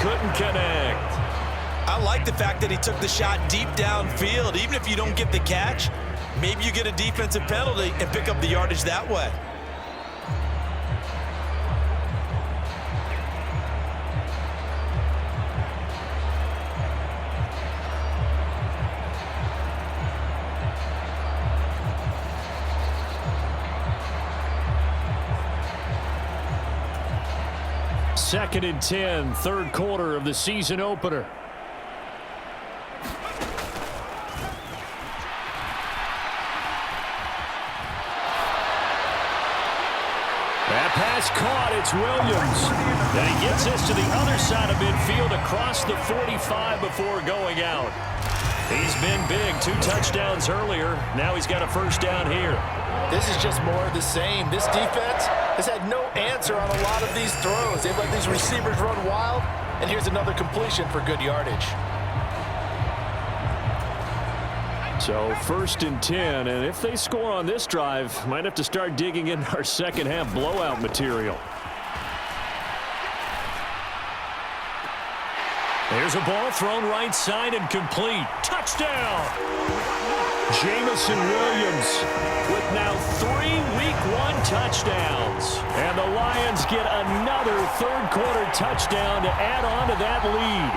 couldn't connect. I like the fact that he took the shot deep downfield. Even if you don't get the catch, maybe you get a defensive penalty and pick up the yardage that way. Second and 10, third quarter of the season opener. That pass caught. It's Williams. And he gets this to the other side of midfield across the 45 before going out. He's been big. 2 touchdowns earlier. Now he's got a first down here. This is just more of the same. This defense has had no answer on a lot of these throws. They've let these receivers run wild, and here's another completion for good yardage. So first and 10, and if they score on this drive, might have to start digging in our second half blowout material. There's a ball thrown right side and complete. Touchdown! Jamison Williams with now 3 Week 1 touchdowns. And the Lions get another third quarter touchdown to add on to that lead.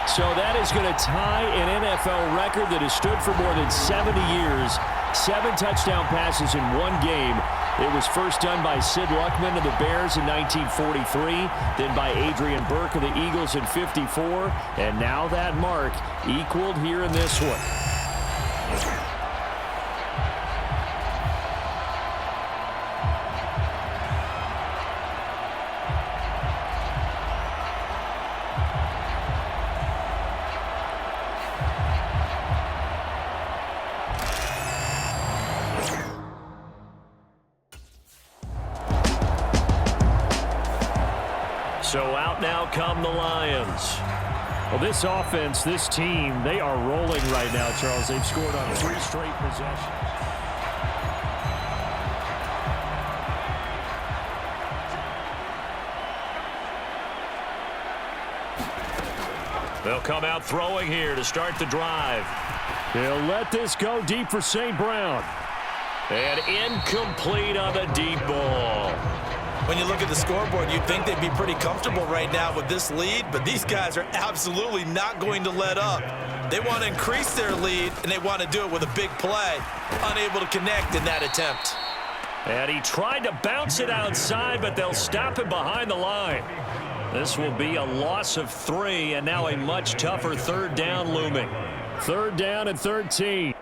So that is going to tie an NFL record that has stood for more than 70 years. 7 touchdown passes in 1 game. It was first done by Sid Luckman of the Bears in 1943, then by Adrian Burke of the Eagles in 54, and now that mark equaled here in this one. So out now come the Lions. Well, this offense, this team, they are rolling right now, Charles. They've scored on 3 straight possessions. They'll come out throwing here to start the drive. They'll let this go deep for St. Brown. And incomplete on the deep ball. When you look at the scoreboard, you'd think they'd be pretty comfortable right now with this lead, but these guys are absolutely not going to let up. They want to increase their lead, and they want to do it with a big play. Unable to connect in that attempt. And he tried to bounce it outside, but they'll stop him behind the line. This will be a loss of 3, and now a much tougher third down looming. Third down and 13.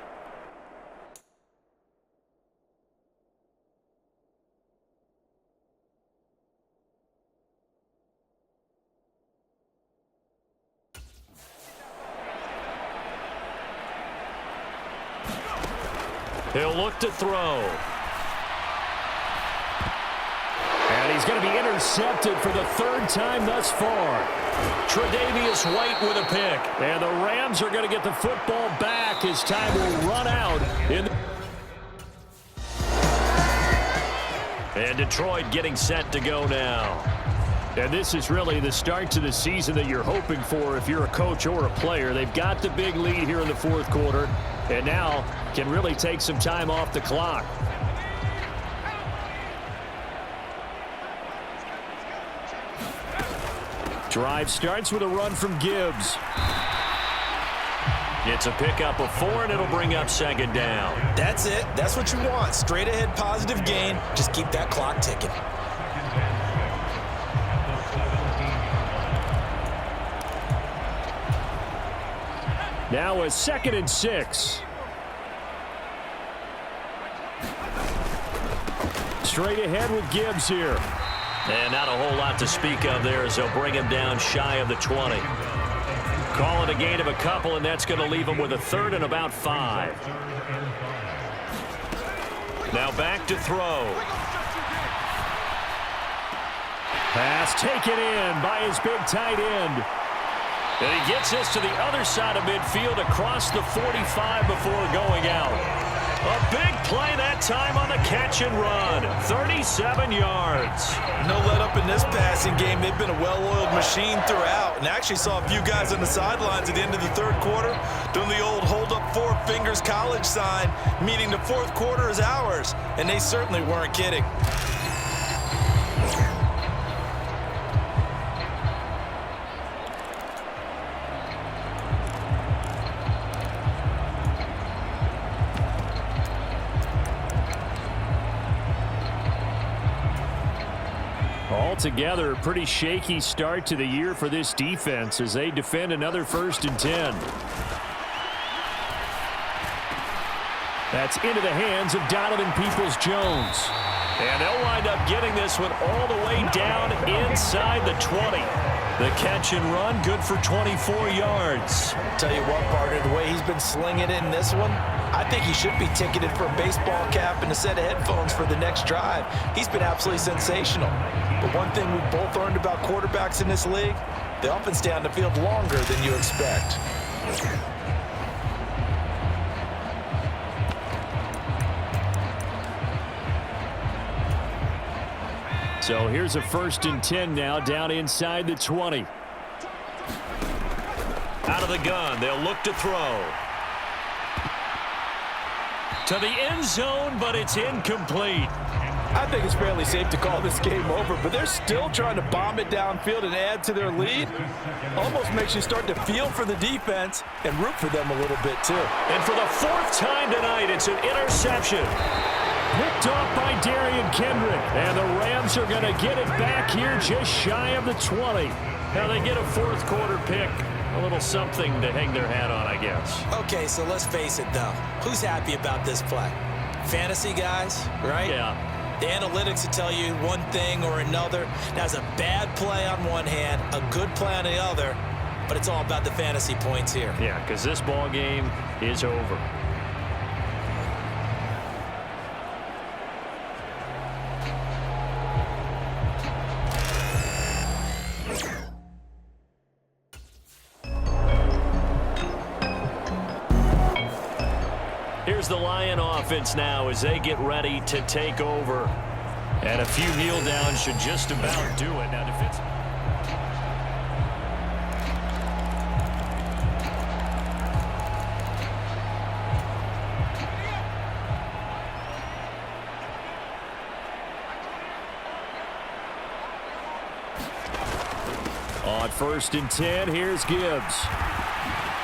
He'll look to throw. And he's going to be intercepted for the 3rd time thus far. Tre'Davious White with a pick. And the Rams are going to get the football back as time will run out. And Detroit getting set to go now. And this is really the start to the season that you're hoping for if you're a coach or a player. They've got the big lead here in the 4th quarter, and now can really take some time off the clock. Drive starts with a run from Gibbs. It's a pickup of 4, and it'll bring up 2nd down. That's it. That's what you want. Straight ahead positive gain. Just keep that clock ticking. Now a 2nd and 6. Straight ahead with Gibbs here. And not a whole lot to speak of there as they'll bring him down shy of the 20. Call it a gain of a couple, and that's going to leave him with a 3rd and about 5. Now back to throw. Pass taken in by his big tight end. And he gets this to the other side of midfield across the 45 before going out. A big play that time on the catch and run. 37 yards. No let up in this passing game. They've been a well-oiled machine throughout. And actually saw a few guys on the sidelines at the end of the third quarter doing the old hold up four fingers college sign, meaning the fourth quarter is ours. And they certainly weren't kidding. Altogether, a pretty shaky start to the year for this defense as they defend another 1st and 10. That's into the hands of Donovan Peoples-Jones. And they'll wind up getting this one all the way down inside the 20. The catch and run, good for 24 yards. Tell you what, partner, the way he's been slinging in this one, I think he should be ticketed for a baseball cap and a set of headphones for the next drive. He's been absolutely sensational. But one thing we've both learned about quarterbacks in this league, they often stay on the field longer than you expect. So here's a 1st and 10 now, down inside the 20. Out of the gun, they'll look to throw. To the end zone, but it's incomplete. I think it's fairly safe to call this game over, but they're still trying to bomb it downfield and add to their lead. Almost makes you start to feel for the defense and root for them a little bit, too. And for the 4th time tonight, it's an interception. Picked off by Darian Kendrick. And the Rams are going to get it back here just shy of the 20. Now they get a 4th quarter pick. A little something to hang their hat on, I guess. Okay, so let's face it, though. Who's happy about this play? Fantasy guys, right? Yeah. The analytics will tell you one thing or another. That's a bad play on one hand, a good play on the other, but it's all about the fantasy points here. Yeah, because this ball game is over. Here's the Lion offense now as they get ready to take over. And a few kneel downs should just about do it. Now defensive. On 1st and 10, here's Gibbs.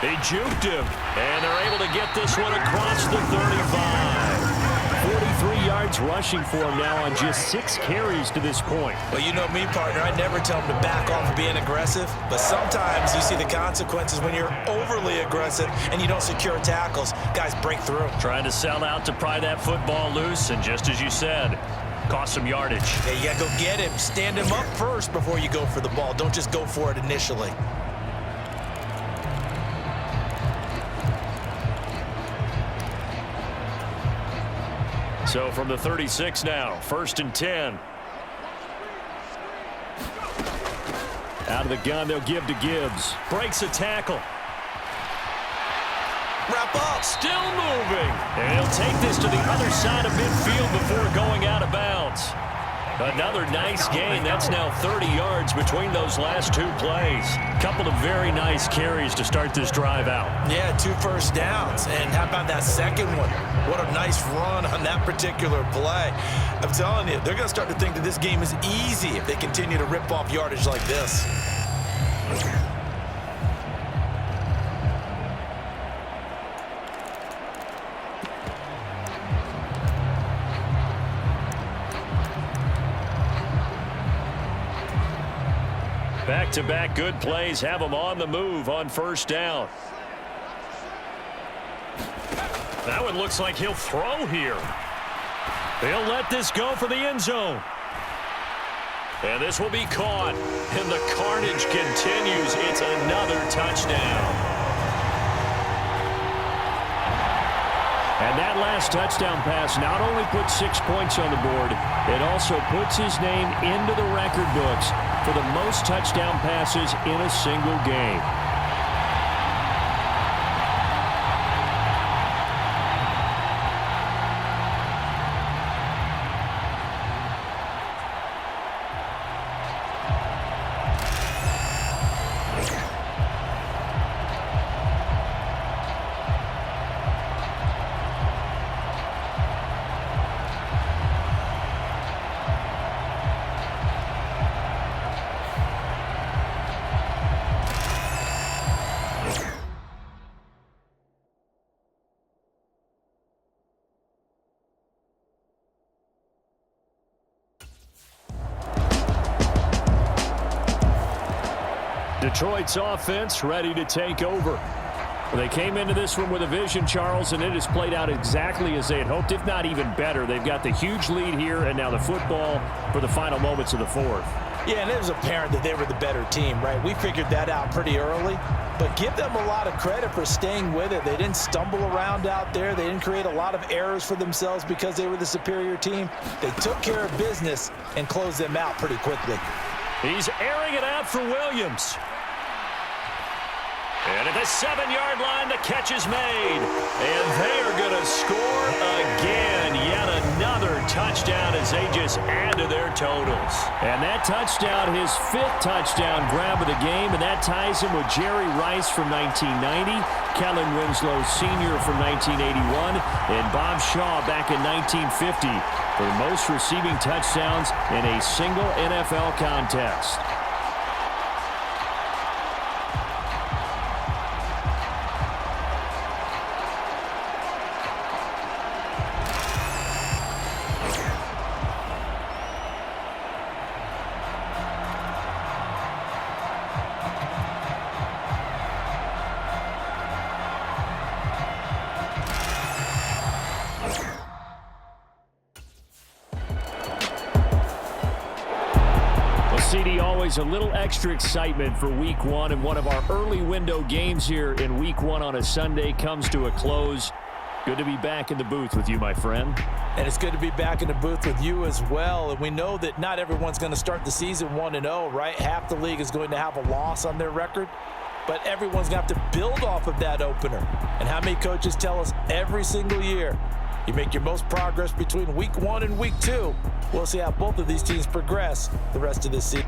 They juked him, and they're able to get this one across the 35. 43 yards rushing for him now on just 6 carries to this point. Well, you know me, partner. I never tell him to back off of being aggressive, but sometimes you see the consequences when you're overly aggressive and you don't secure tackles. Guys break through. Trying to sell out to pry that football loose, and just as you said, cost some yardage. Yeah, you got to go get him. Stand him up first before you go for the ball. Don't just go for it initially. So from the 36 now, 1st and 10. Out of the gun, they'll give to Gibbs. Breaks a tackle. Wrap up. Still moving. And he'll take this to the other side of midfield before going out of bounds. Another nice gain. That's now 30 yards between those last 2 plays. Couple of very nice carries to start this drive out. Yeah, 2 first downs. And how about that second one? What a nice run on that particular play. I'm telling you, they're going to start to think that this game is easy if they continue to rip off yardage like this. Back-to-back good plays have them on the move on 1st down. That one looks like he'll throw here. They'll let this go for the end zone. And this will be caught. And the carnage continues. It's another touchdown. And that last touchdown pass not only puts 6 points on the board, it also puts his name into the record books for the most touchdown passes in a single game. Detroit's offense ready to take over. They came into this one with a vision, Charles, and it has played out exactly as they had hoped, if not even better. They've got the huge lead here, and now the football for the final moments of the fourth. Yeah, and it was apparent that they were the better team, right? We figured that out pretty early, but give them a lot of credit for staying with it. They didn't stumble around out there. They didn't create a lot of errors for themselves because they were the superior team. They took care of business and closed them out pretty quickly. He's airing it out for Williams. And at the 7-yard line, the catch is made. And they are going to score again. Yet another touchdown as they just add to their totals. And that touchdown, his 5th touchdown grab of the game, and that ties him with Jerry Rice from 1990, Kellen Winslow Sr. from 1981, and Bob Shaw back in 1950 for the most receiving touchdowns in a single NFL contest. CD, always a little extra excitement for week one, and one of our early window games here in week one on a Sunday comes to a close. Good to be back in the booth with you, my friend. And it's good to be back in the booth with you as well. And we know that not everyone's going to start the season 1-0, right? Half the league is going to have a loss on their record, but everyone's going to have to build off of that opener. And how many coaches tell us every single year, you make your most progress between week 1 and week 2. We'll see how both of these teams progress the rest of this season.